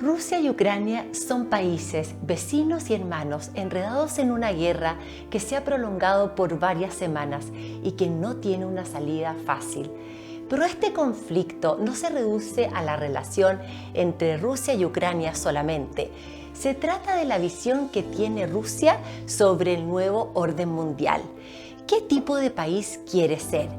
Rusia y Ucrania son países, vecinos y hermanos enredados en una guerra que se ha prolongado por varias semanas y que no tiene una salida fácil. Pero este conflicto no se reduce a la relación entre Rusia y Ucrania solamente. Se trata de la visión que tiene Rusia sobre el nuevo orden mundial. ¿Qué tipo de país quiere ser?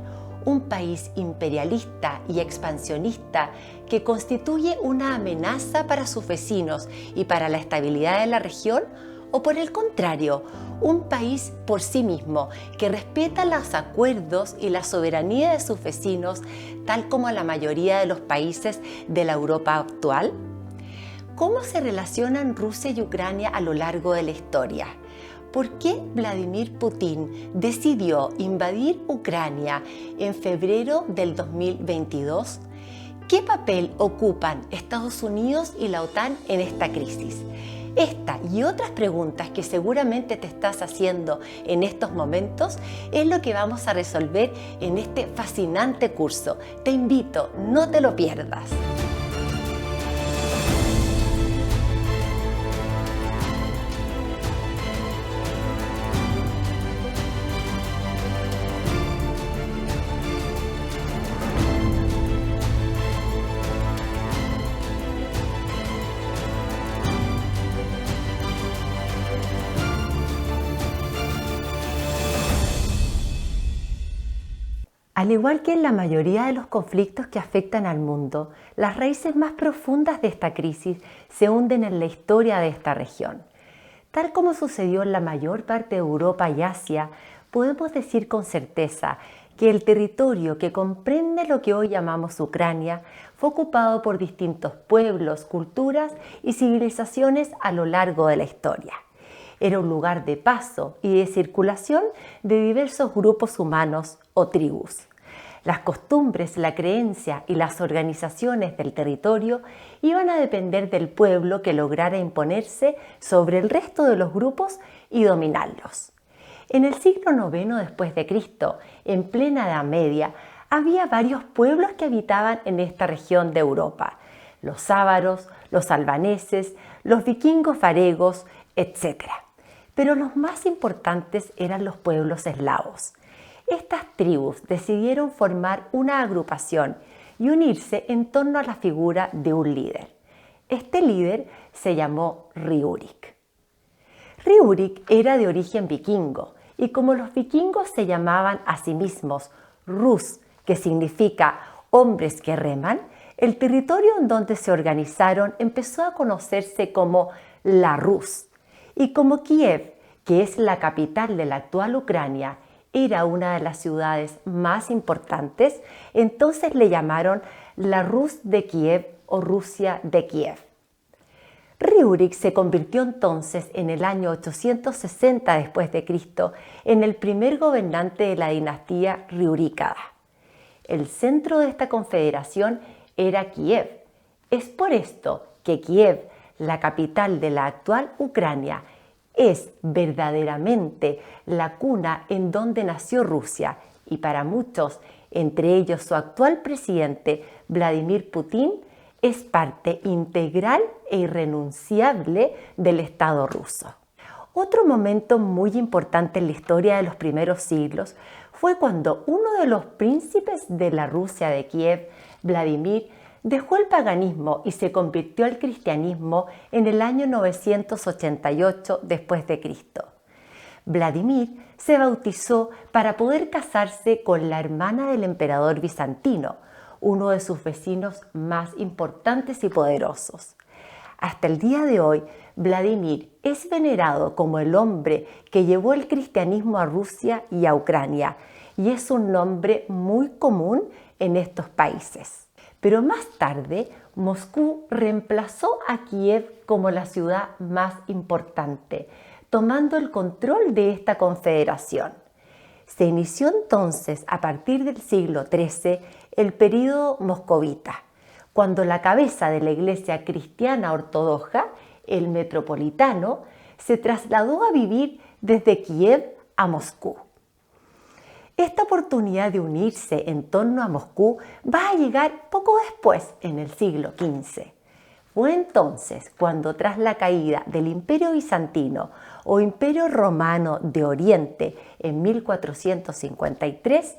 ¿Un país imperialista y expansionista que constituye una amenaza para sus vecinos y para la estabilidad de la región? ¿O por el contrario, un país por sí mismo que respeta los acuerdos y la soberanía de sus vecinos, tal como la mayoría de los países de la Europa actual? ¿Cómo se relacionan Rusia y Ucrania a lo largo de la historia? ¿Por qué Vladimir Putin decidió invadir Ucrania en febrero del 2022? ¿Qué papel ocupan Estados Unidos y la OTAN en esta crisis? Esta y otras preguntas que seguramente te estás haciendo en estos momentos es lo que vamos a resolver en este fascinante curso. Te invito, no te lo pierdas. Al igual que en la mayoría de los conflictos que afectan al mundo, las raíces más profundas de esta crisis se hunden en la historia de esta región. Tal como sucedió en la mayor parte de Europa y Asia, podemos decir con certeza que el territorio que comprende lo que hoy llamamos Ucrania fue ocupado por distintos pueblos, culturas y civilizaciones a lo largo de la historia. Era un lugar de paso y de circulación de diversos grupos humanos o tribus. Las costumbres, la creencia y las organizaciones del territorio iban a depender del pueblo que lograra imponerse sobre el resto de los grupos y dominarlos. En el siglo IX después de Cristo, en plena Edad Media, había varios pueblos que habitaban en esta región de Europa: los ávaros, los albaneses, los vikingos varegos, etc. Pero los más importantes eran los pueblos eslavos. Estas tribus decidieron formar una agrupación y unirse en torno a la figura de un líder. Este líder se llamó Riúrik. Riúrik era de origen vikingo y como los vikingos se llamaban a sí mismos Rus, que significa hombres que reman, el territorio en donde se organizaron empezó a conocerse como la Rus. Y como Kiev, que es la capital de la actual Ucrania, era una de las ciudades más importantes, entonces le llamaron la Rus de Kiev o Rusia de Kiev. Riúrik se convirtió entonces en el año 860 después de Cristo en el primer gobernante de la dinastía riúricada. El centro de esta confederación era Kiev. Es por esto que Kiev, la capital de la actual Ucrania, es verdaderamente la cuna en donde nació Rusia y para muchos, entre ellos su actual presidente Vladimir Putin, es parte integral e irrenunciable del Estado ruso. Otro momento muy importante en la historia de los primeros siglos fue cuando uno de los príncipes de la Rusia de Kiev, Vladimir, dejó el paganismo y se convirtió al cristianismo en el año 988 después de Cristo. Vladimir se bautizó para poder casarse con la hermana del emperador bizantino, uno de sus vecinos más importantes y poderosos. Hasta el día de hoy, Vladimir es venerado como el hombre que llevó el cristianismo a Rusia y a Ucrania, y es un nombre muy común en estos países. Pero más tarde, Moscú reemplazó a Kiev como la ciudad más importante, tomando el control de esta confederación. Se inició entonces, a partir del siglo XIII, el período moscovita, cuando la cabeza de la Iglesia cristiana ortodoxa, el metropolitano, se trasladó a vivir desde Kiev a Moscú. Esta oportunidad de unirse en torno a Moscú va a llegar poco después, en el siglo XV. Fue entonces cuando, tras la caída del Imperio Bizantino o Imperio Romano de Oriente en 1453,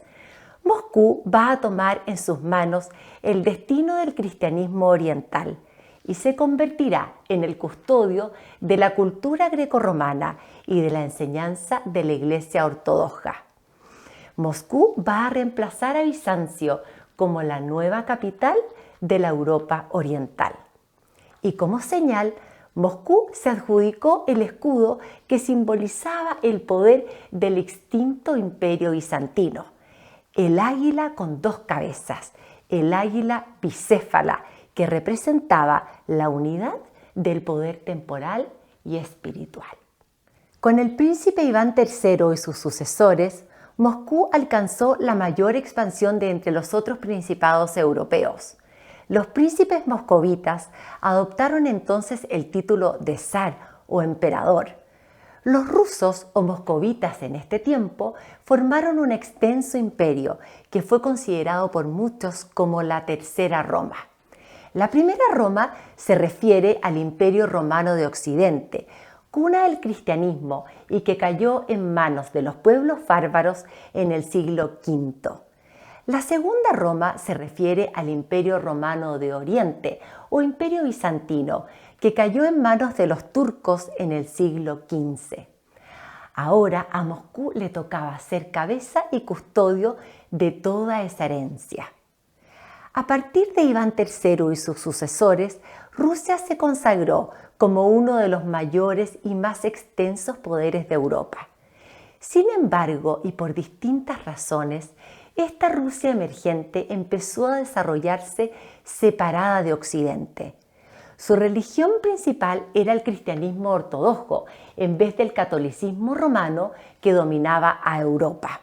Moscú va a tomar en sus manos el destino del cristianismo oriental y se convertirá en el custodio de la cultura grecorromana y de la enseñanza de la Iglesia ortodoxa. Moscú va a reemplazar a Bizancio como la nueva capital de la Europa oriental. Y como señal, Moscú se adjudicó el escudo que simbolizaba el poder del extinto imperio bizantino, el águila con dos cabezas, el águila bicéfala, que representaba la unidad del poder temporal y espiritual. Con el príncipe Iván III y sus sucesores, Moscú alcanzó la mayor expansión de entre los otros principados europeos. Los príncipes moscovitas adoptaron entonces el título de zar o emperador. Los rusos o moscovitas en este tiempo formaron un extenso imperio que fue considerado por muchos como la Tercera Roma. La Primera Roma se refiere al Imperio Romano de Occidente, cuna del cristianismo y que cayó en manos de los pueblos bárbaros en el siglo V. La Segunda Roma se refiere al Imperio Romano de Oriente o Imperio Bizantino, que cayó en manos de los turcos en el siglo XV. Ahora a Moscú le tocaba ser cabeza y custodio de toda esa herencia. A partir de Iván III y sus sucesores, Rusia se consagró como uno de los mayores y más extensos poderes de Europa. Sin embargo, y por distintas razones, esta Rusia emergente empezó a desarrollarse separada de Occidente. Su religión principal era el cristianismo ortodoxo, en vez del catolicismo romano que dominaba a Europa.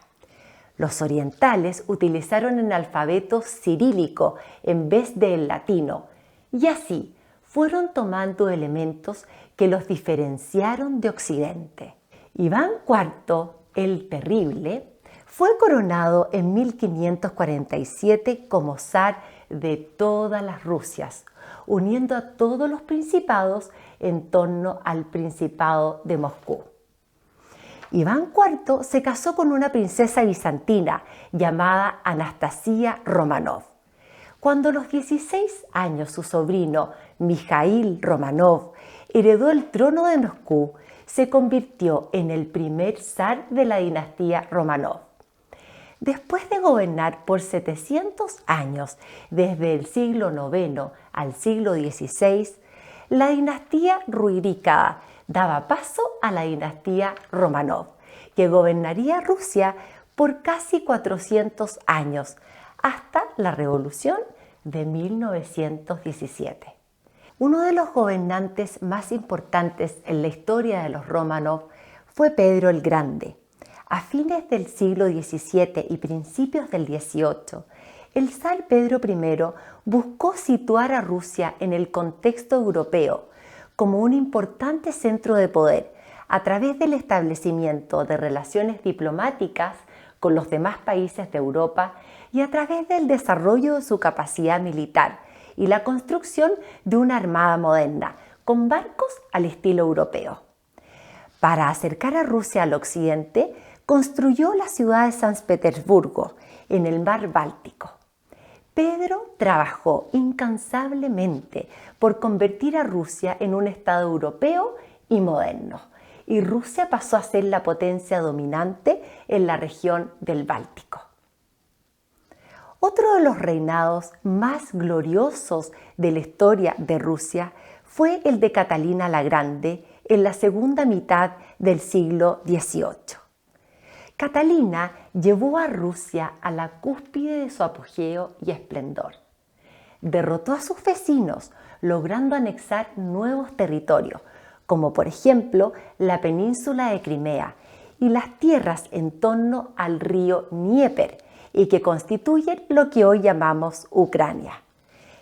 Los orientales utilizaron el alfabeto cirílico en vez del latino, y así fueron tomando elementos que los diferenciaron de Occidente. Iván IV el Terrible fue coronado en 1547 como zar de todas las Rusias, uniendo a todos los principados en torno al Principado de Moscú. Iván IV se casó con una princesa bizantina llamada Anastasia Romanov. Cuando a los 16 años su sobrino Mijaíl Romanov heredó el trono de Moscú, se convirtió en el primer zar de la dinastía Romanov. Después de gobernar por 700 años, desde el siglo IX al siglo XVI, la dinastía Ruríkada daba paso a la dinastía Romanov, que gobernaría Rusia por casi 400 años, hasta la Revolución de 1917. Uno de los gobernantes más importantes en la historia de los Romanov fue Pedro el Grande. A fines del siglo XVII y principios del XVIII, el zar Pedro I buscó situar a Rusia en el contexto europeo como un importante centro de poder a través del establecimiento de relaciones diplomáticas con los demás países de Europa y a través del desarrollo de su capacidad militar y la construcción de una armada moderna con barcos al estilo europeo. Para acercar a Rusia al occidente, construyó la ciudad de San Petersburgo, en el mar Báltico. Pedro trabajó incansablemente por convertir a Rusia en un estado europeo y moderno, y Rusia pasó a ser la potencia dominante en la región del Báltico. Otro de los reinados más gloriosos de la historia de Rusia fue el de Catalina la Grande en la segunda mitad del siglo XVIII. Catalina llevó a Rusia a la cúspide de su apogeo y esplendor. Derrotó a sus vecinos, logrando anexar nuevos territorios, como por ejemplo la península de Crimea y las tierras en torno al río Dnieper, y que constituyen lo que hoy llamamos Ucrania.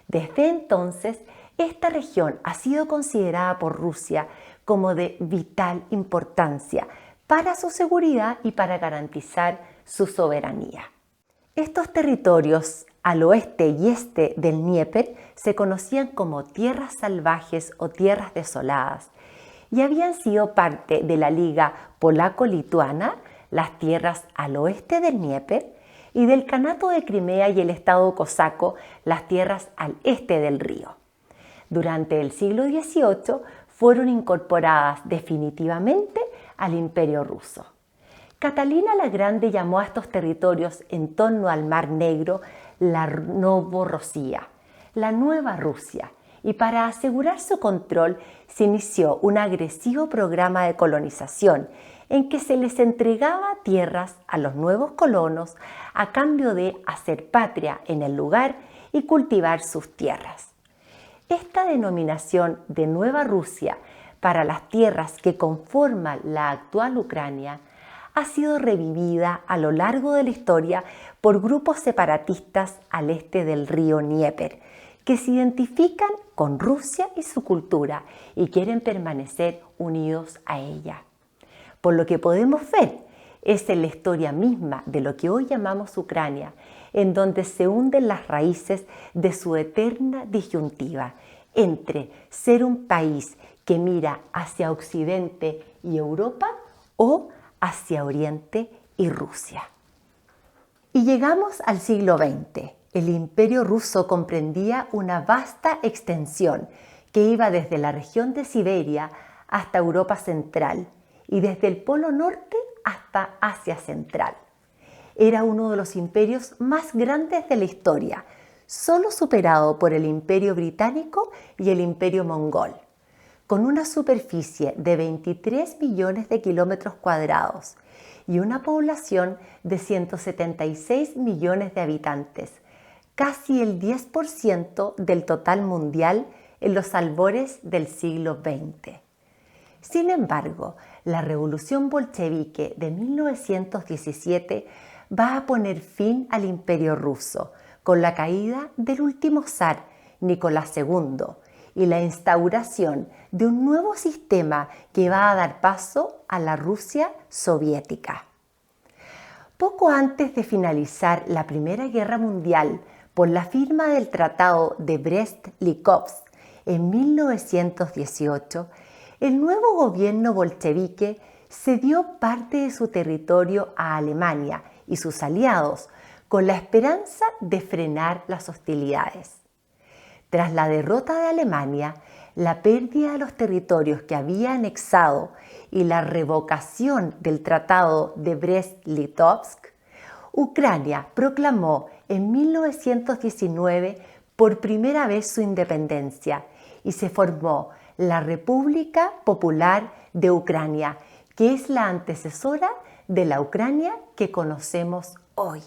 Desde entonces, esta región ha sido considerada por Rusia como de vital importancia para su seguridad y para garantizar su soberanía. Estos territorios al oeste y este del Dnieper se conocían como tierras salvajes o tierras desoladas y habían sido parte de la Liga Polaco-Lituana, las tierras al oeste del Dnieper, y del Kanato de Crimea y el Estado cosaco, las tierras al este del río. Durante el siglo XVIII fueron incorporadas definitivamente al Imperio ruso. Catalina la Grande llamó a estos territorios en torno al Mar Negro la Novorosía, la Nueva Rusia, y para asegurar su control se inició un agresivo programa de colonización en que se les entregaba tierras a los nuevos colonos a cambio de hacer patria en el lugar y cultivar sus tierras. Esta denominación de Nueva Rusia para las tierras que conforman la actual Ucrania ha sido revivida a lo largo de la historia por grupos separatistas al este del río Dnieper, que se identifican con Rusia y su cultura y quieren permanecer unidos a ella. Por lo que podemos ver, es en la historia misma de lo que hoy llamamos Ucrania, en donde se hunden las raíces de su eterna disyuntiva entre ser un país que mira hacia Occidente y Europa o hacia Oriente y Rusia. Y llegamos al siglo XX. El Imperio ruso comprendía una vasta extensión que iba desde la región de Siberia hasta Europa Central y desde el Polo Norte hasta Asia Central. Era uno de los imperios más grandes de la historia, solo superado por el Imperio Británico y el Imperio Mongol, con una superficie de 23 millones de kilómetros cuadrados y una población de 176 millones de habitantes, casi el 10% del total mundial en los albores del siglo XX. Sin embargo, la revolución bolchevique de 1917 va a poner fin al Imperio ruso con la caída del último zar, Nicolás II, y la instauración de un nuevo sistema que va a dar paso a la Rusia soviética. Poco antes de finalizar la Primera Guerra Mundial, por la firma del Tratado de Brest-Litovsk en 1918, el nuevo gobierno bolchevique cedió parte de su territorio a Alemania y sus aliados con la esperanza de frenar las hostilidades. Tras la derrota de Alemania, la pérdida de los territorios que había anexado y la revocación del Tratado de Brest-Litovsk, Ucrania proclamó en 1919 por primera vez su independencia y se formó la República Popular de Ucrania, que es la antecesora de la Ucrania que conocemos hoy.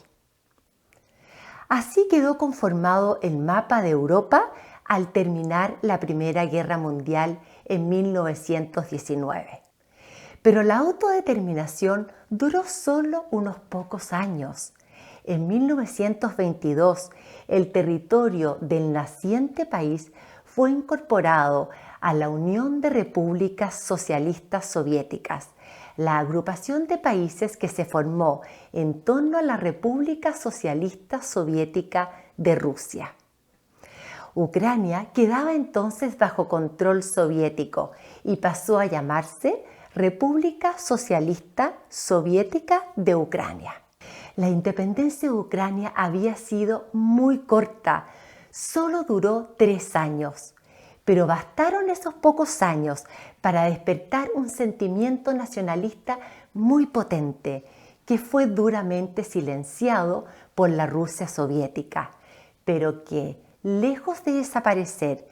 Así quedó conformado el mapa de Europa al terminar la Primera Guerra Mundial en 1919. Pero la autodeterminación duró solo unos pocos años. En 1922, el territorio del naciente país fue incorporado a la Unión de Repúblicas Socialistas Soviéticas, la agrupación de países que se formó en torno a la República Socialista Soviética de Rusia. Ucrania quedaba entonces bajo control soviético y pasó a llamarse República Socialista Soviética de Ucrania. La independencia de Ucrania había sido muy corta, solo duró 3 años, pero bastaron esos pocos años para despertar un sentimiento nacionalista muy potente que fue duramente silenciado por la Rusia soviética, pero que, lejos de desaparecer,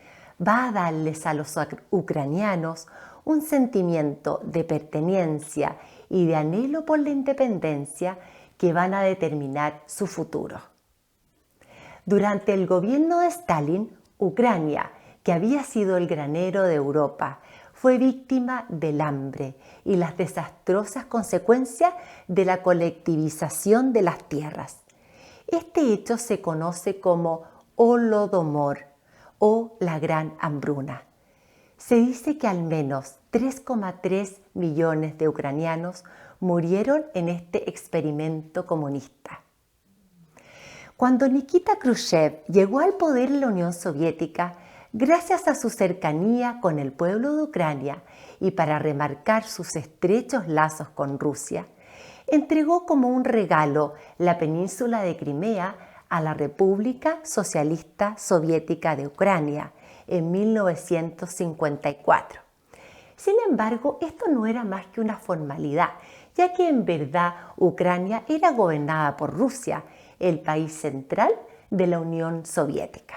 va a darles a los ucranianos un sentimiento de pertenencia y de anhelo por la independencia que van a determinar su futuro. Durante el gobierno de Stalin, Ucrania, que había sido el granero de Europa, fue víctima del hambre y las desastrosas consecuencias de la colectivización de las tierras. Este hecho se conoce como Holodomor o la Gran Hambruna. Se dice que al menos 3,3 millones de ucranianos murieron en este experimento comunista. Cuando Nikita Khrushchev llegó al poder en la Unión Soviética, gracias a su cercanía con el pueblo de Ucrania y para remarcar sus estrechos lazos con Rusia, entregó como un regalo la península de Crimea a la República Socialista Soviética de Ucrania en 1954. Sin embargo, esto no era más que una formalidad, ya que en verdad Ucrania era gobernada por Rusia, el país central de la Unión Soviética.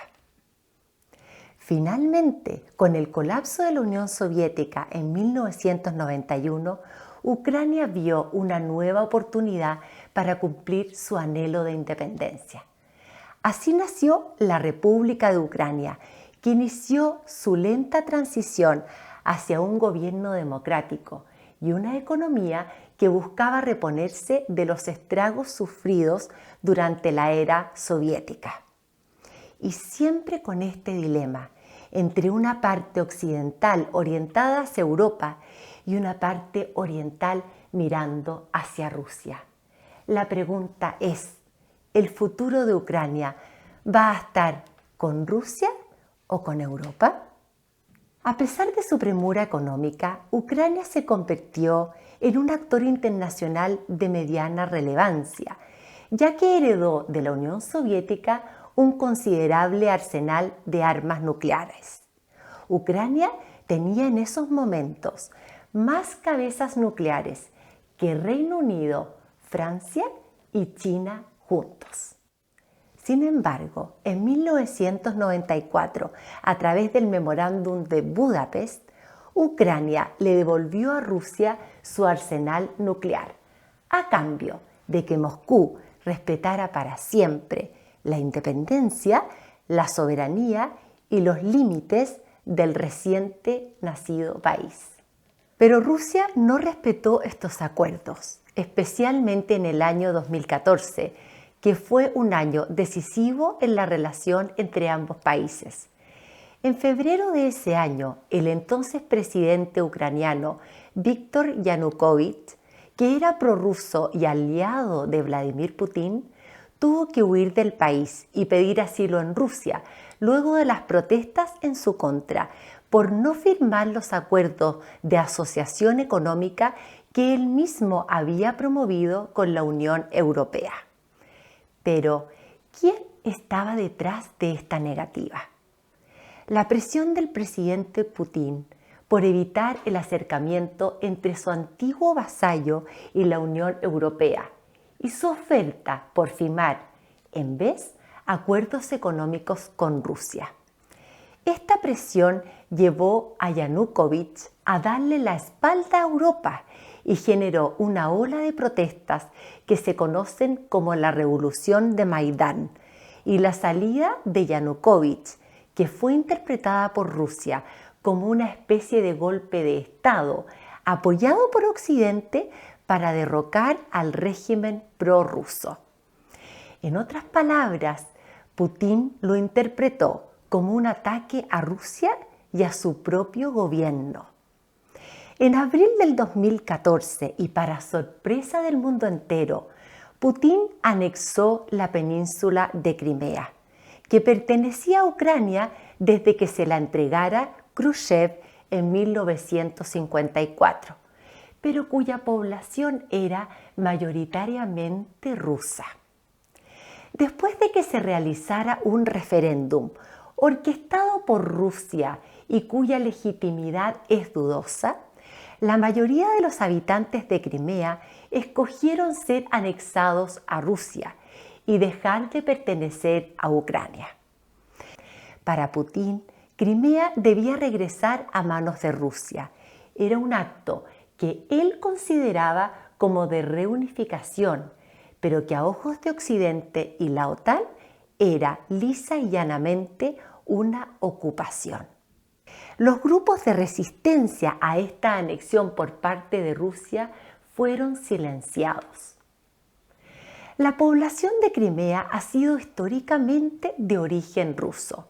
Finalmente, con el colapso de la Unión Soviética en 1991, Ucrania vio una nueva oportunidad para cumplir su anhelo de independencia. Así nació la República de Ucrania, que inició su lenta transición hacia un gobierno democrático y una economía que buscaba reponerse de los estragos sufridos durante la era soviética. Y siempre con este dilema entre una parte occidental orientada hacia Europa y una parte oriental mirando hacia Rusia. La pregunta es, ¿el futuro de Ucrania va a estar con Rusia o con Europa? A pesar de su premura económica, Ucrania se convirtió en un actor internacional de mediana relevancia, ya que heredó de la Unión Soviética un considerable arsenal de armas nucleares. Ucrania tenía en esos momentos más cabezas nucleares que Reino Unido, Francia y China juntos. Sin embargo, en 1994, a través del Memorándum de Budapest, Ucrania le devolvió a Rusia su arsenal nuclear, a cambio de que Moscú respetara para siempre la independencia, la soberanía y los límites del reciente nacido país. Pero Rusia no respetó estos acuerdos, especialmente en el año 2014, que fue un año decisivo en la relación entre ambos países. En febrero de ese año, el entonces presidente ucraniano Víktor Yanukovych, que era prorruso y aliado de Vladimir Putin, tuvo que huir del país y pedir asilo en Rusia, luego de las protestas en su contra, por no firmar los acuerdos de asociación económica que él mismo había promovido con la Unión Europea. Pero, ¿quién estaba detrás de esta negativa? La presión del presidente Putin por evitar el acercamiento entre su antiguo vasallo y la Unión Europea y su oferta por firmar, en vez, acuerdos económicos con Rusia. Esta presión llevó a Yanukovych a darle la espalda a Europa y generó una ola de protestas que se conocen como la Revolución de Maidán y la salida de Yanukovych, que fue interpretada por Rusia como una especie de golpe de Estado apoyado por Occidente para derrocar al régimen prorruso. En otras palabras, Putin lo interpretó como un ataque a Rusia y a su propio gobierno. En abril del 2014, y para sorpresa del mundo entero, Putin anexó la península de Crimea, que pertenecía a Ucrania desde que se la entregara Khrushchev en 1954, pero cuya población era mayoritariamente rusa. Después de que se realizara un referéndum orquestado por Rusia y cuya legitimidad es dudosa, la mayoría de los habitantes de Crimea escogieron ser anexados a Rusia y dejar de pertenecer a Ucrania. Para Putin, Crimea debía regresar a manos de Rusia. Era un acto que él consideraba como de reunificación, pero que a ojos de Occidente y la OTAN era lisa y llanamente una ocupación. Los grupos de resistencia a esta anexión por parte de Rusia fueron silenciados. La población de Crimea ha sido históricamente de origen ruso,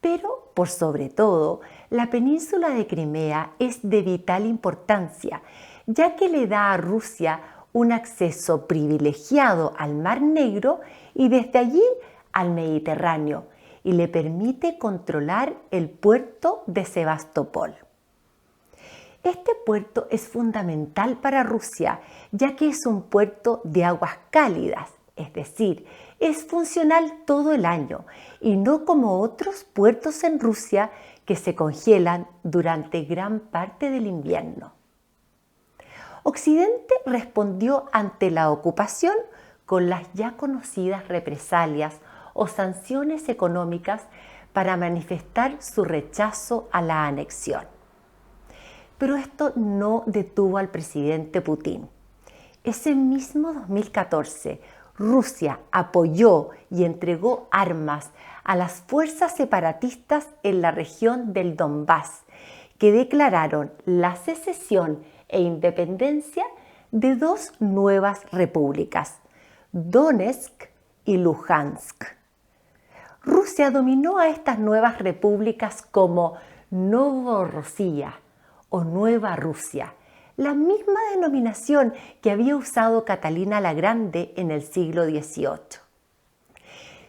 pero por sobre todo, la península de Crimea es de vital importancia, ya que le da a Rusia un acceso privilegiado al Mar Negro y desde allí al Mediterráneo, y le permite controlar el puerto de Sebastopol. Este puerto es fundamental para Rusia, ya que es un puerto de aguas cálidas, es decir, es funcional todo el año y no como otros puertos en Rusia que se congelan durante gran parte del invierno. Occidente respondió ante la ocupación con las ya conocidas represalias o sanciones económicas para manifestar su rechazo a la anexión. Pero esto no detuvo al presidente Putin. Ese mismo 2014, Rusia apoyó y entregó armas a las fuerzas separatistas en la región del Donbass, que declararon la secesión e independencia de dos nuevas repúblicas, Donetsk y Luhansk. Rusia dominó a estas nuevas repúblicas como Novorossiya o Nueva Rusia, la misma denominación que había usado Catalina la Grande en el siglo XVIII.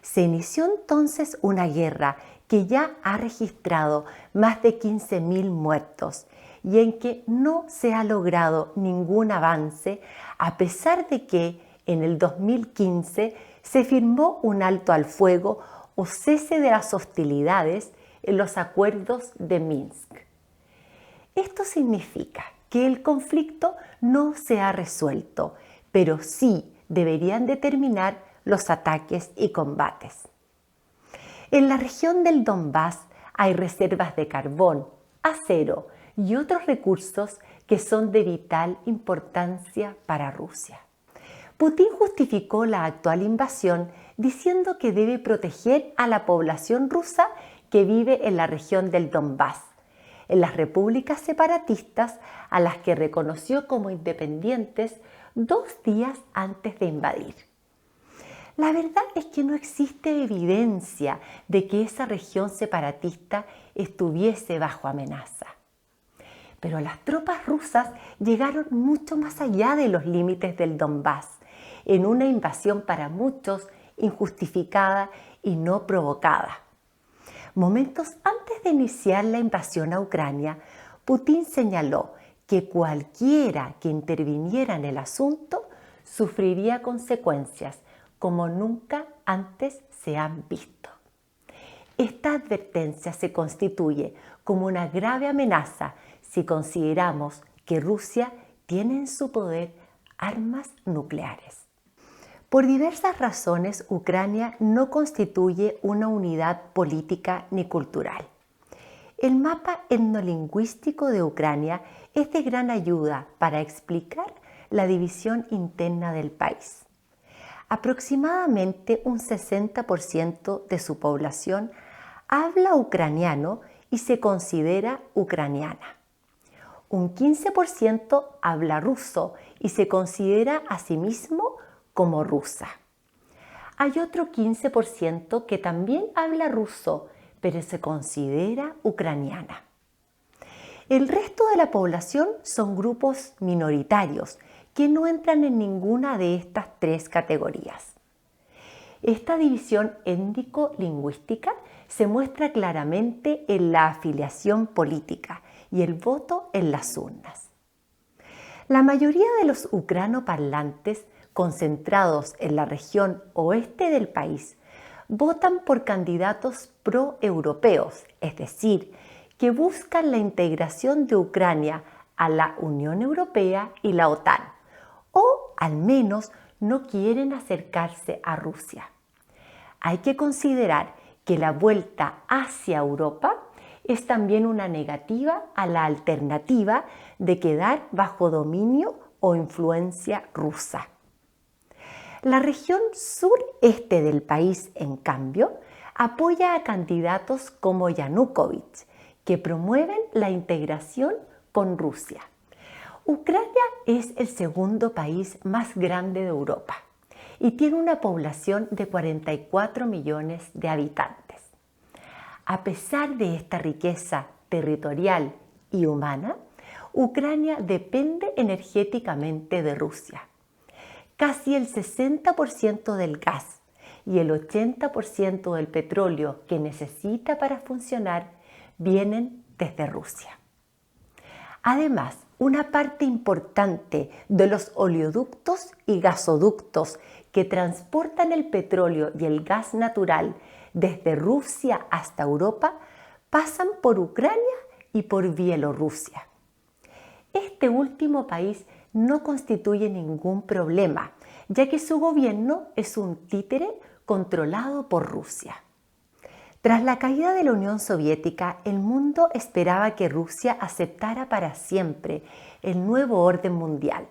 Se inició entonces una guerra que ya ha registrado más de 15.000 muertos y en que no se ha logrado ningún avance, a pesar de que en el 2015 se firmó un alto al fuego o cese de las hostilidades en los acuerdos de Minsk. Esto significa que el conflicto no se ha resuelto, pero sí deberían determinar los ataques y combates. En la región del Donbass hay reservas de carbón, acero y otros recursos que son de vital importancia para Rusia. Putin justificó la actual invasión diciendo que debe proteger a la población rusa que vive en la región del Donbass, en las repúblicas separatistas a las que reconoció como independientes 2 días antes de invadir. La verdad es que no existe evidencia de que esa región separatista estuviese bajo amenaza. Pero las tropas rusas llegaron mucho más allá de los límites del Donbass, en una invasión para muchos injustificada y no provocada. Momentos antes de iniciar la invasión a Ucrania, Putin señaló que cualquiera que interviniera en el asunto sufriría consecuencias como nunca antes se han visto. Esta advertencia se constituye como una grave amenaza si consideramos que Rusia tiene en su poder armas nucleares. Por diversas razones, Ucrania no constituye una unidad política ni cultural. El mapa etnolingüístico de Ucrania es de gran ayuda para explicar la división interna del país. Aproximadamente un 60% de su población habla ucraniano y se considera ucraniana. Un 15% habla ruso y se considera a sí mismo como rusa. Hay otro 15% que también habla ruso, pero se considera ucraniana. El resto de la población son grupos minoritarios que no entran en ninguna de estas 3 categorías. Esta división étnico-lingüística se muestra claramente en la afiliación política y el voto en las urnas. La mayoría de los ucranoparlantes concentrados en la región oeste del país votan por candidatos pro-europeos, es decir, que buscan la integración de Ucrania a la Unión Europea y la OTAN, o al menos no quieren acercarse a Rusia. Hay que considerar que la vuelta hacia Europa es también una negativa a la alternativa de quedar bajo dominio o influencia rusa. La región sureste del país, en cambio, apoya a candidatos como Yanukovych, que promueven la integración con Rusia. Ucrania es el segundo país más grande de Europa y tiene una población de 44 millones de habitantes. A pesar de esta riqueza territorial y humana, Ucrania depende energéticamente de Rusia. casi el 60% del gas y el 80% del petróleo que necesita para funcionar vienen desde Rusia. Además, una parte importante de los oleoductos y gasoductos que transportan el petróleo y el gas natural desde Rusia hasta Europa pasan por Ucrania y por Bielorrusia. Este último país no constituye ningún problema, ya que su gobierno es un títere controlado por Rusia. Tras la caída de la Unión Soviética, el mundo esperaba que Rusia aceptara para siempre el nuevo orden mundial.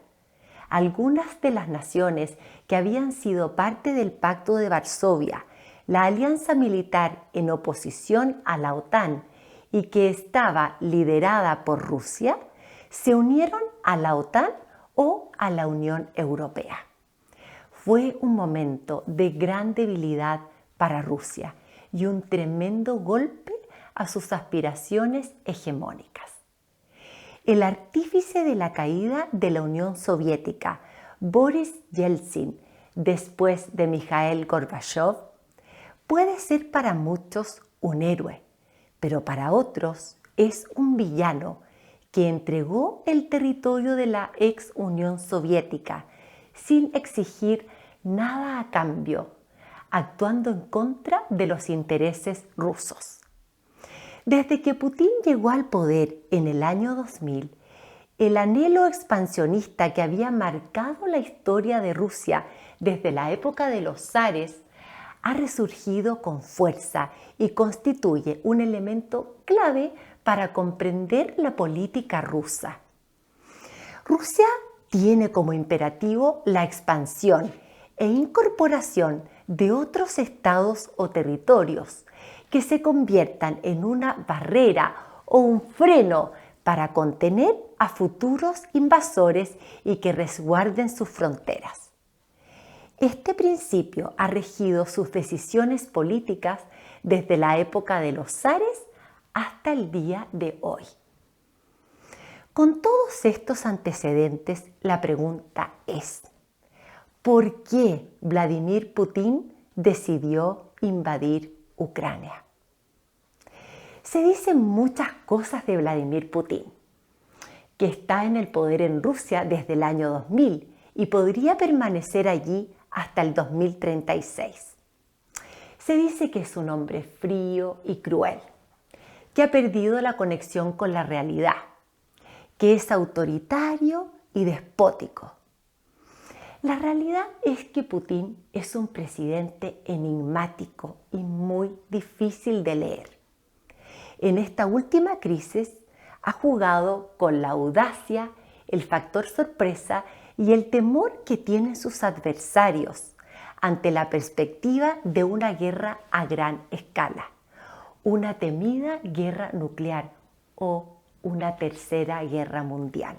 Algunas de las naciones que habían sido parte del Pacto de Varsovia, la alianza militar en oposición a la OTAN y que estaba liderada por Rusia, se unieron a la OTAN o a la Unión Europea. Fue un momento de gran debilidad para Rusia y un tremendo golpe a sus aspiraciones hegemónicas. El artífice de la caída de la Unión Soviética, Boris Yeltsin, después de Mikhail Gorbachev, puede ser para muchos un héroe, pero para otros es un villano que entregó el territorio de la ex Unión Soviética sin exigir nada a cambio, actuando en contra de los intereses rusos. Desde que Putin llegó al poder en el año 2000, el anhelo expansionista que había marcado la historia de Rusia desde la época de los zares ha resurgido con fuerza y constituye un elemento clave para comprender la política rusa. Rusia tiene como imperativo la expansión e incorporación de otros estados o territorios que se conviertan en una barrera o un freno para contener a futuros invasores y que resguarden sus fronteras. Este principio ha regido sus decisiones políticas desde la época de los zares hasta el día de hoy. Con todos estos antecedentes, la pregunta es: ¿por qué Vladimir Putin decidió invadir Ucrania? Se dicen muchas cosas de Vladimir Putin, que está en el poder en Rusia desde el año 2000 y podría permanecer allí hasta el 2036. Se dice que es un hombre frío y cruel, que ha perdido la conexión con la realidad, que es autoritario y despótico. La realidad es que Putin es un presidente enigmático y muy difícil de leer. En esta última crisis ha jugado con la audacia, el factor sorpresa y el temor que tienen sus adversarios ante la perspectiva de una guerra a gran escala, una temida guerra nuclear o una tercera guerra mundial.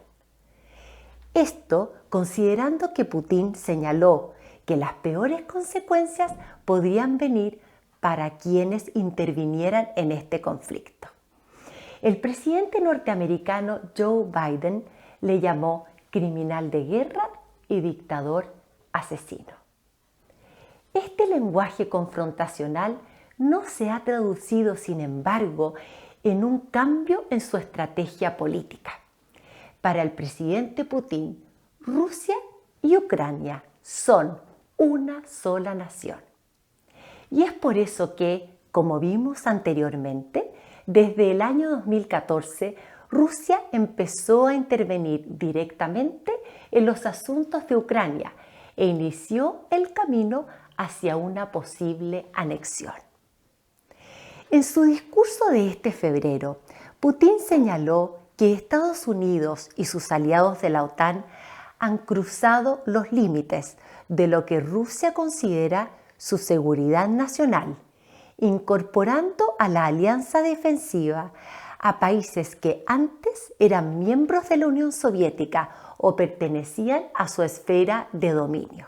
Esto considerando que Putin señaló que las peores consecuencias podrían venir para quienes intervinieran en este conflicto. El presidente norteamericano Joe Biden le llamó criminal de guerra y dictador asesino. Este lenguaje confrontacional no se ha traducido, sin embargo, en un cambio en su estrategia política. Para el presidente Putin, Rusia y Ucrania son una sola nación. Y es por eso que, como vimos anteriormente, desde el año 2014, Rusia empezó a intervenir directamente en los asuntos de Ucrania e inició el camino hacia una posible anexión. En su discurso de este febrero, Putin señaló que Estados Unidos y sus aliados de la OTAN han cruzado los límites de lo que Rusia considera su seguridad nacional, incorporando a la alianza defensiva a países que antes eran miembros de la Unión Soviética o pertenecían a su esfera de dominio.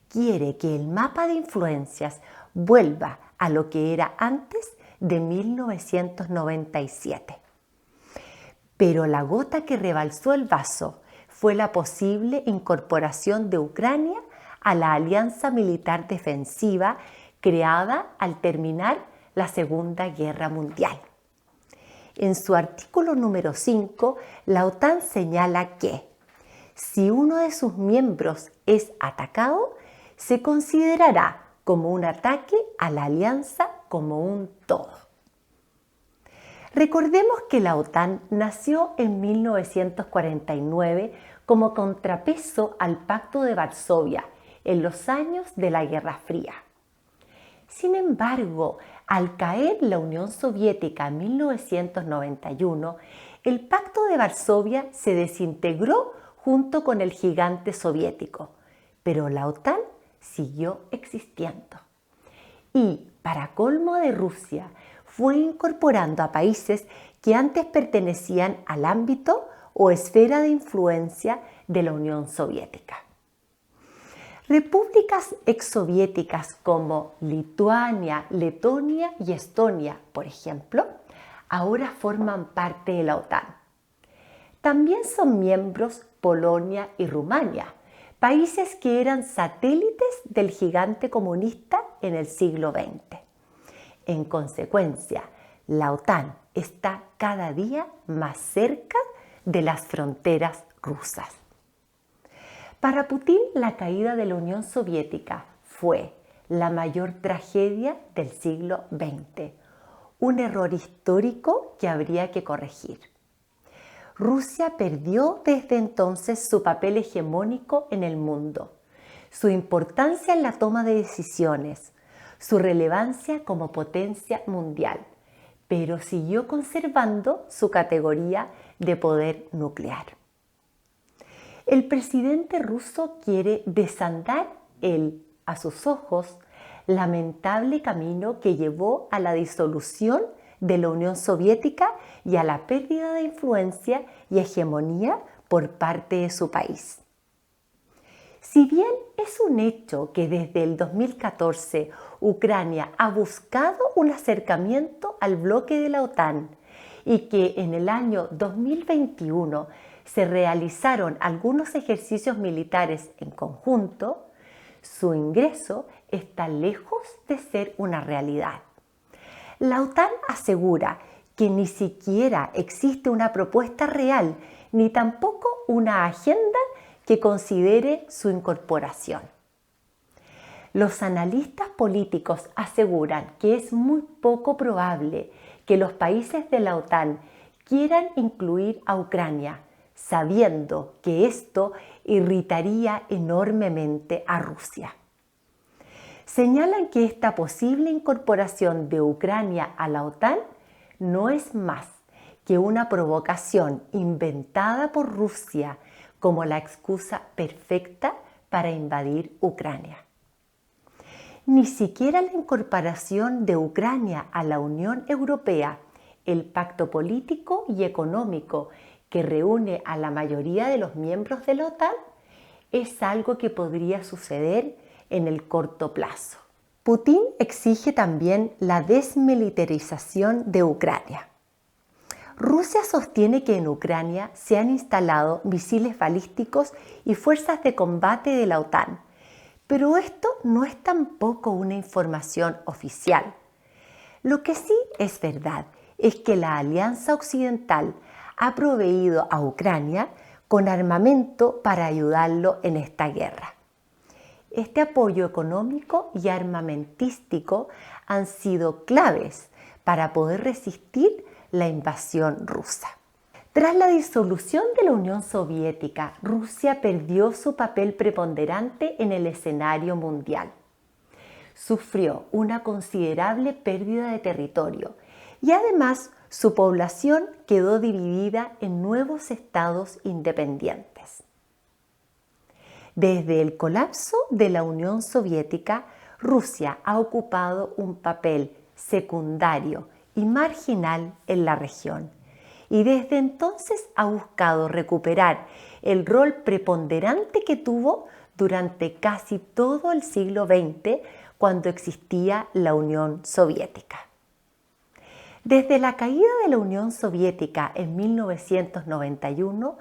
Quiere que el mapa de influencias vuelva a lo que era antes de 1997. Pero la gota que rebalsó el vaso fue la posible incorporación de Ucrania a la alianza militar defensiva creada al terminar la Segunda Guerra Mundial. En su artículo número 5, la OTAN señala que si uno de sus miembros es atacado, se considerará como un ataque a la alianza como un todo. Recordemos que la OTAN nació en 1949 como contrapeso al Pacto de Varsovia en los años de la Guerra Fría. Sin embargo, al caer la Unión Soviética en 1991, el Pacto de Varsovia se desintegró junto con el gigante soviético, pero la OTAN siguió existiendo. Y, para colmo de Rusia, fue incorporando a países que antes pertenecían al ámbito o esfera de influencia de la Unión Soviética. Repúblicas exsoviéticas como Lituania, Letonia y Estonia, por ejemplo, ahora forman parte de la OTAN. También son miembros Polonia y Rumania, países que eran satélites del gigante comunista en el siglo XX. En consecuencia, la OTAN está cada día más cerca de las fronteras rusas. Para Putin, la caída de la Unión Soviética fue la mayor tragedia del siglo XX, un error histórico que habría que corregir. Rusia perdió desde entonces su papel hegemónico en el mundo, su importancia en la toma de decisiones, su relevancia como potencia mundial, pero siguió conservando su categoría de poder nuclear. El presidente ruso quiere desandar el, a sus ojos, lamentable camino que llevó a la disolución de la Unión Soviética y a la pérdida de influencia y hegemonía por parte de su país. Si bien es un hecho que desde el 2014 Ucrania ha buscado un acercamiento al bloque de la OTAN y que en el año 2021 se realizaron algunos ejercicios militares en conjunto, su ingreso está lejos de ser una realidad. La OTAN asegura que ni siquiera existe una propuesta real ni tampoco una agenda que considere su incorporación. Los analistas políticos aseguran que es muy poco probable que los países de la OTAN quieran incluir a Ucrania, sabiendo que esto irritaría enormemente a Rusia. Señalan que esta posible incorporación de Ucrania a la OTAN no es más que una provocación inventada por Rusia como la excusa perfecta para invadir Ucrania. Ni siquiera la incorporación de Ucrania a la Unión Europea, el pacto político y económico que reúne a la mayoría de los miembros de la OTAN, es algo que podría suceder en el corto plazo. Putin exige también la desmilitarización de Ucrania. Rusia sostiene que en Ucrania se han instalado misiles balísticos y fuerzas de combate de la OTAN, pero esto no es tampoco una información oficial. Lo que sí es verdad es que la Alianza Occidental ha proveído a Ucrania con armamento para ayudarlo en esta guerra. Este apoyo económico y armamentístico han sido claves para poder resistir la invasión rusa. Tras la disolución de la Unión Soviética, Rusia perdió su papel preponderante en el escenario mundial. Sufrió una considerable pérdida de territorio y además su población quedó dividida en nuevos estados independientes. Desde el colapso de la Unión Soviética, Rusia ha ocupado un papel secundario y marginal en la región, y desde entonces ha buscado recuperar el rol preponderante que tuvo durante casi todo el siglo XX cuando existía la Unión Soviética. Desde la caída de la Unión Soviética en 1991,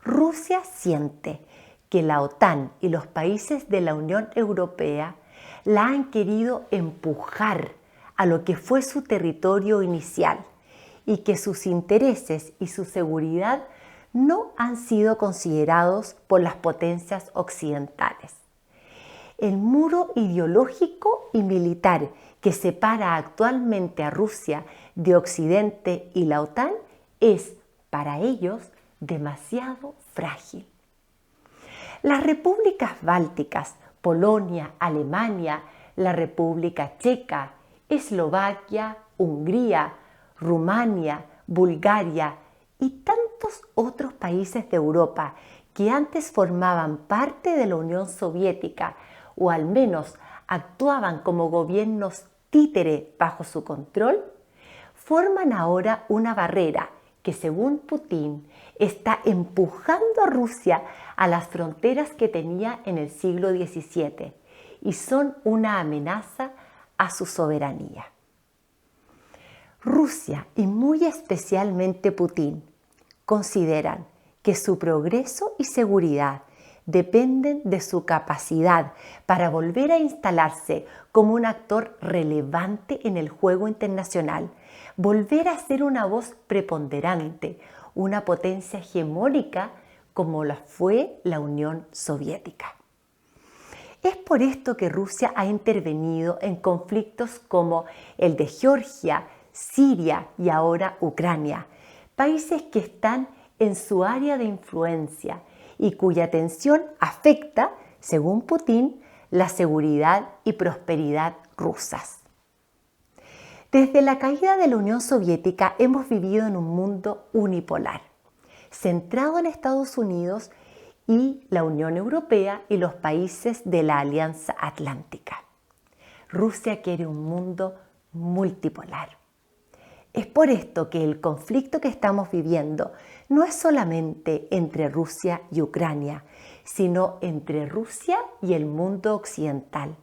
Rusia siente que la OTAN y los países de la Unión Europea la han querido empujar a lo que fue su territorio inicial y que sus intereses y su seguridad no han sido considerados por las potencias occidentales. El muro ideológico y militar que separa actualmente a Rusia de Occidente y la OTAN es, para ellos, demasiado frágil. Las repúblicas bálticas, Polonia, Alemania, la República Checa, Eslovaquia, Hungría, Rumania, Bulgaria y tantos otros países de Europa que antes formaban parte de la Unión Soviética o al menos actuaban como gobiernos títere bajo su control, forman ahora una barrera que, según Putin, está empujando a Rusia a las fronteras que tenía en el siglo XVII y son una amenaza a su soberanía. Rusia y muy especialmente Putin consideran que su progreso y seguridad dependen de su capacidad para volver a instalarse como un actor relevante en el juego internacional, volver a ser una voz preponderante, una potencia hegemónica como la fue la Unión Soviética. Es por esto que Rusia ha intervenido en conflictos como el de Georgia, Siria y ahora Ucrania, países que están en su área de influencia y cuya tensión afecta, según Putin, la seguridad y prosperidad rusas. Desde la caída de la Unión Soviética hemos vivido en un mundo unipolar, centrado en Estados Unidos y la Unión Europea y los países de la Alianza Atlántica. Rusia quiere un mundo multipolar. Es por esto que el conflicto que estamos viviendo no es solamente entre Rusia y Ucrania, sino entre Rusia y el mundo occidental,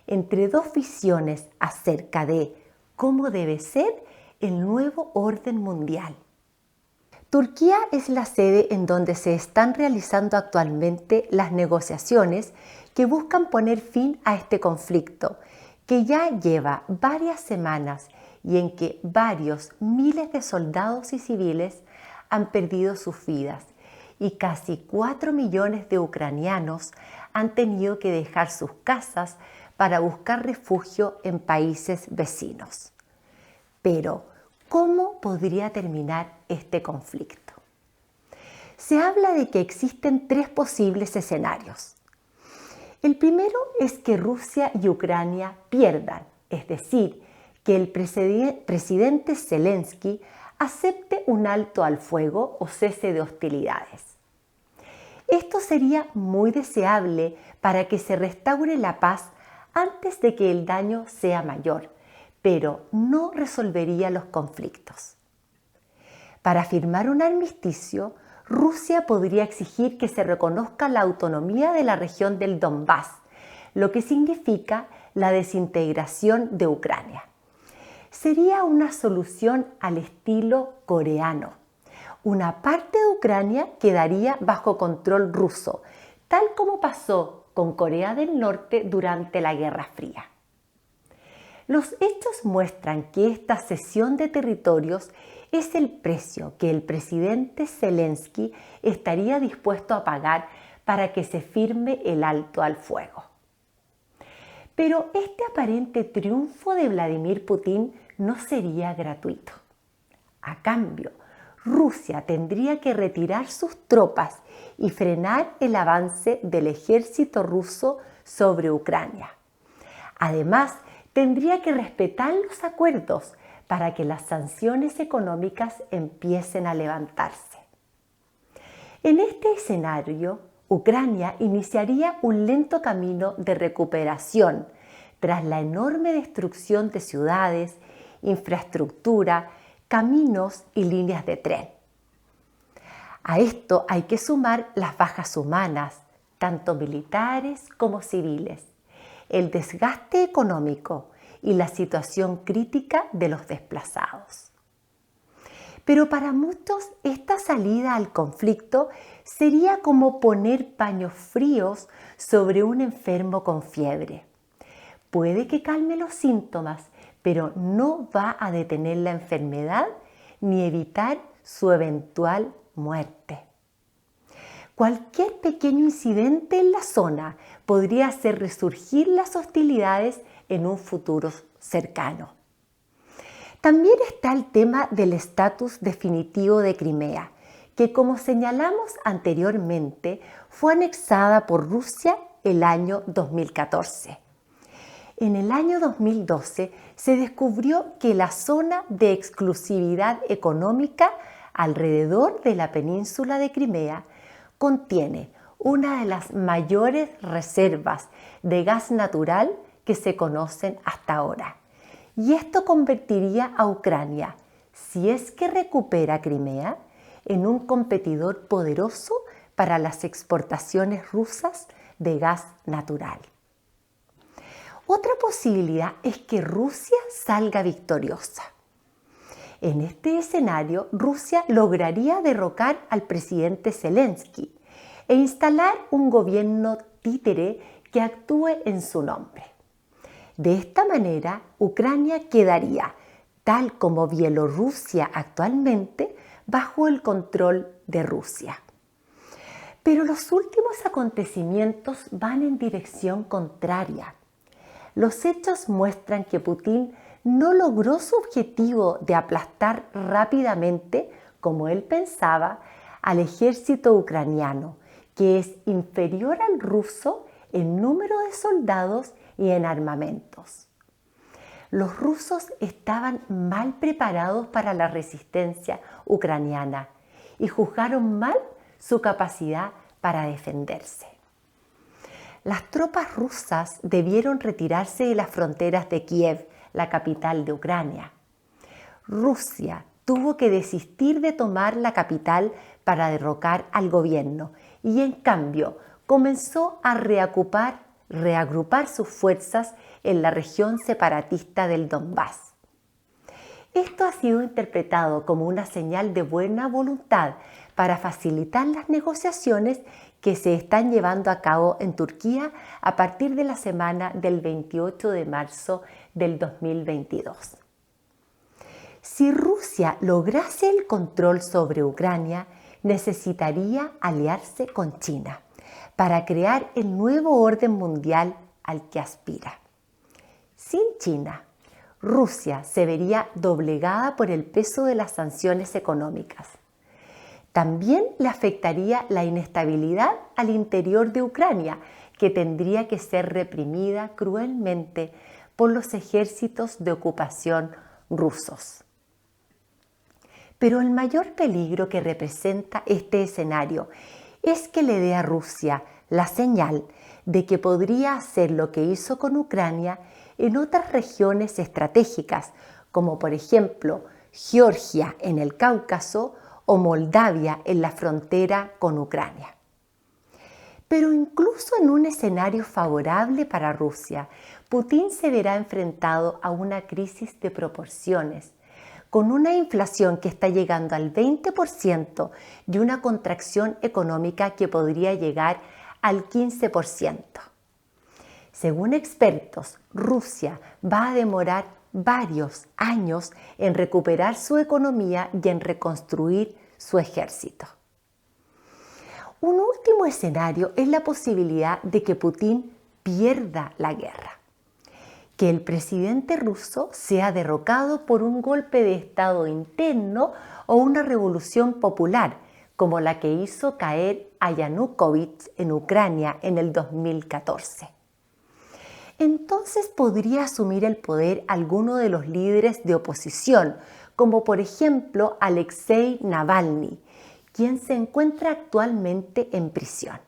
entre dos visiones acerca de cómo debe ser el nuevo orden mundial. Turquía es la sede en donde se están realizando actualmente las negociaciones que buscan poner fin a este conflicto, que ya lleva varias semanas y en que varios miles de soldados y civiles han perdido sus vidas y casi 4 millones de ucranianos han tenido que dejar sus casas para buscar refugio en países vecinos. Pero, ¿cómo podría terminar este conflicto? Se habla de que existen 3 posibles escenarios. El primero es que Rusia y Ucrania pierdan, es decir, que el presidente Zelensky acepte un alto al fuego o cese de hostilidades. Esto sería muy deseable para que se restaure la paz antes de que el daño sea mayor, pero no resolvería los conflictos. Para firmar un armisticio, Rusia podría exigir que se reconozca la autonomía de la región del Donbass, lo que significa la desintegración de Ucrania. Sería una solución al estilo coreano. Una parte de Ucrania quedaría bajo control ruso, tal como pasó con Corea del Norte durante la Guerra Fría. Los hechos muestran que esta cesión de territorios es el precio que el presidente Zelensky estaría dispuesto a pagar para que se firme el alto al fuego. Pero este aparente triunfo de Vladimir Putin no sería gratuito. A cambio, Rusia tendría que retirar sus tropas y frenar el avance del ejército ruso sobre Ucrania. Además, tendría que respetar los acuerdos para que las sanciones económicas empiecen a levantarse. En este escenario, Ucrania iniciaría un lento camino de recuperación tras la enorme destrucción de ciudades, infraestructura, caminos y líneas de tren. A esto hay que sumar las bajas humanas, tanto militares como civiles, el desgaste económico y la situación crítica de los desplazados. Pero para muchos esta salida al conflicto sería como poner paños fríos sobre un enfermo con fiebre. Puede que calme los síntomas, pero no va a detener la enfermedad ni evitar su eventual muerte. Cualquier pequeño incidente en la zona podría hacer resurgir las hostilidades en un futuro cercano. También está el tema del estatus definitivo de Crimea, que como señalamos anteriormente, fue anexada por Rusia el año 2014. En el año 2012 se descubrió que la zona de exclusividad económica alrededor de la península de Crimea contiene una de las mayores reservas de gas natural que se conocen hasta ahora. Y esto convertiría a Ucrania, si es que recupera Crimea, en un competidor poderoso para las exportaciones rusas de gas natural. Otra posibilidad es que Rusia salga victoriosa. En este escenario, Rusia lograría derrocar al presidente Zelensky e instalar un gobierno títere que actúe en su nombre. De esta manera, Ucrania quedaría, tal como Bielorrusia actualmente, bajo el control de Rusia. Pero los últimos acontecimientos van en dirección contraria. Los hechos muestran que Putin no logró su objetivo de aplastar rápidamente, como él pensaba, al ejército ucraniano, que es inferior al ruso en número de soldados y en armamentos. Los rusos estaban mal preparados para la resistencia ucraniana y juzgaron mal su capacidad para defenderse. Las tropas rusas debieron retirarse de las fronteras de Kiev, la capital de Ucrania. Rusia tuvo que desistir de tomar la capital para derrocar al gobierno y en cambio comenzó a reagrupar sus fuerzas en la región separatista del Donbass. Esto ha sido interpretado como una señal de buena voluntad para facilitar las negociaciones que se están llevando a cabo en Turquía a partir de la semana del 28 de marzo del 2022. Si Rusia lograse el control sobre Ucrania, necesitaría aliarse con China para crear el nuevo orden mundial al que aspira. Sin China, Rusia se vería doblegada por el peso de las sanciones económicas. También le afectaría la inestabilidad al interior de Ucrania, que tendría que ser reprimida cruelmente por los ejércitos de ocupación rusos. Pero el mayor peligro que representa este escenario es que le dé a Rusia la señal de que podría hacer lo que hizo con Ucrania en otras regiones estratégicas, como por ejemplo Georgia en el Cáucaso o Moldavia en la frontera con Ucrania. Pero incluso en un escenario favorable para Rusia, Putin se verá enfrentado a una crisis de proporciones, con una inflación que está llegando al 20% y una contracción económica que podría llegar al 15%. Según expertos, Rusia va a demorar varios años en recuperar su economía y en reconstruir su ejército. Un último escenario es la posibilidad de que Putin pierda la guerra, que el presidente ruso sea derrocado por un golpe de estado interno o una revolución popular, como la que hizo caer a Yanukovych en Ucrania en el 2014. Entonces podría asumir el poder alguno de los líderes de oposición, como por ejemplo Alexei Navalny, quien se encuentra actualmente en prisión.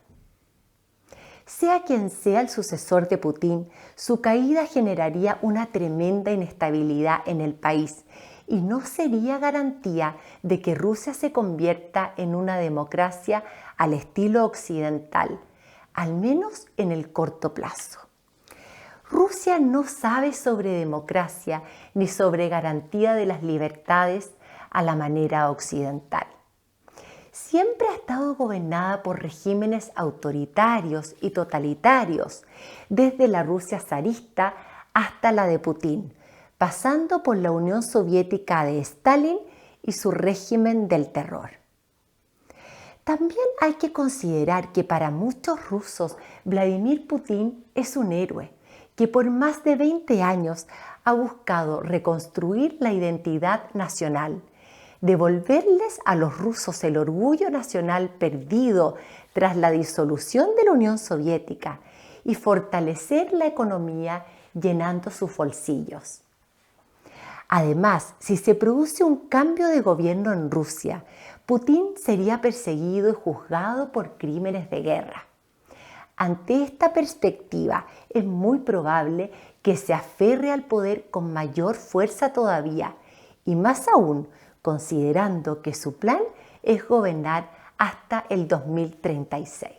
Sea quien sea el sucesor de Putin, su caída generaría una tremenda inestabilidad en el país y no sería garantía de que Rusia se convierta en una democracia al estilo occidental, al menos en el corto plazo. Rusia no sabe sobre democracia ni sobre garantía de las libertades a la manera occidental. Siempre ha estado gobernada por regímenes autoritarios y totalitarios, desde la Rusia zarista hasta la de Putin, pasando por la Unión Soviética de Stalin y su régimen del terror. También hay que considerar que para muchos rusos Vladimir Putin es un héroe que por más de 20 años ha buscado reconstruir la identidad nacional, devolverles a los rusos el orgullo nacional perdido tras la disolución de la Unión Soviética y fortalecer la economía llenando sus bolsillos. Además, si se produce un cambio de gobierno en Rusia, Putin sería perseguido y juzgado por crímenes de guerra. Ante esta perspectiva, es muy probable que se aferre al poder con mayor fuerza todavía, y más aún considerando que su plan es gobernar hasta el 2036.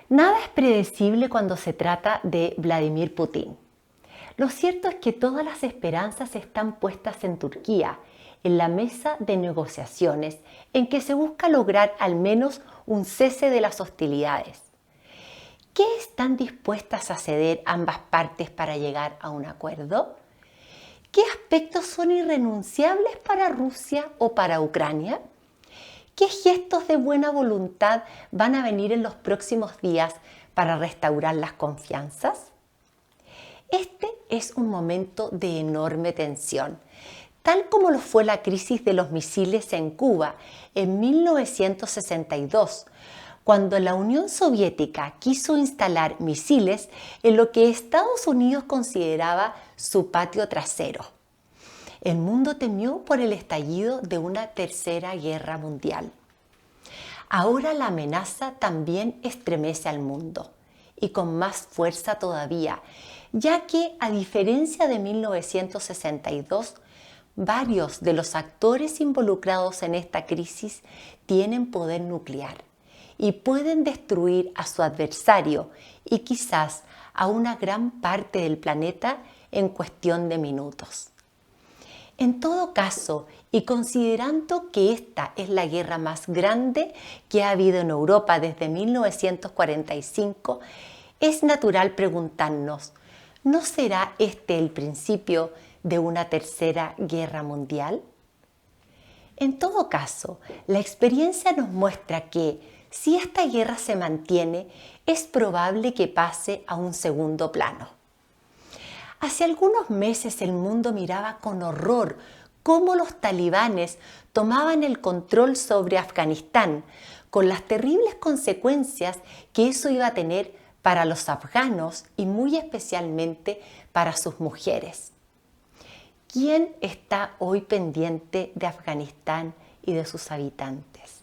Nada es predecible cuando se trata de Vladimir Putin. Lo cierto es que todas las esperanzas están puestas en Turquía, en la mesa de negociaciones, en que se busca lograr al menos un cese de las hostilidades. ¿Qué están dispuestas a ceder ambas partes para llegar a un acuerdo? ¿Qué aspectos son irrenunciables para Rusia o para Ucrania? ¿Qué gestos de buena voluntad van a venir en los próximos días para restaurar las confianzas? Este es un momento de enorme tensión, tal como lo fue la crisis de los misiles en Cuba en 1962, cuando la Unión Soviética quiso instalar misiles en lo que Estados Unidos consideraba su patio trasero. El mundo temió por el estallido de una tercera guerra mundial. Ahora la amenaza también estremece al mundo, y con más fuerza todavía, ya que, a diferencia de 1962, varios de los actores involucrados en esta crisis tienen poder nuclear y pueden destruir a su adversario y quizás a una gran parte del planeta en cuestión de minutos. En todo caso, y considerando que esta es la guerra más grande que ha habido en Europa desde 1945, es natural preguntarnos, ¿no será este el principio de una tercera guerra mundial? En todo caso, la experiencia nos muestra que, si esta guerra se mantiene, es probable que pase a un segundo plano. Hace algunos meses el mundo miraba con horror cómo los talibanes tomaban el control sobre Afganistán, con las terribles consecuencias que eso iba a tener para los afganos y muy especialmente para sus mujeres. ¿Quién está hoy pendiente de Afganistán y de sus habitantes?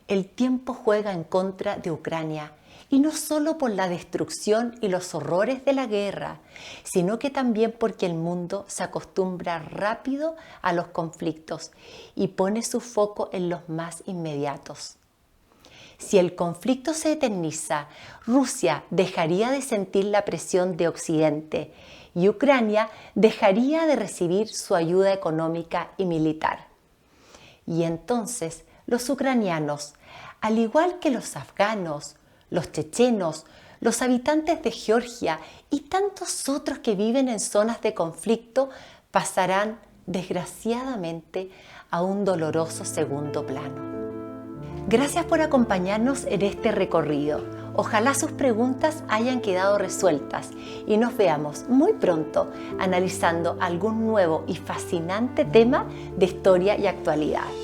El tiempo juega en contra de Ucrania, y no solo por la destrucción y los horrores de la guerra, sino que también porque el mundo se acostumbra rápido a los conflictos y pone su foco en los más inmediatos. Si el conflicto se eterniza, Rusia dejaría de sentir la presión de Occidente y Ucrania dejaría de recibir su ayuda económica y militar. Y entonces los ucranianos, al igual que los afganos, los chechenos, los habitantes de Georgia y tantos otros que viven en zonas de conflicto, pasarán desgraciadamente a un doloroso segundo plano. Gracias por acompañarnos en este recorrido. Ojalá sus preguntas hayan quedado resueltas y nos veamos muy pronto analizando algún nuevo y fascinante tema de historia y actualidad.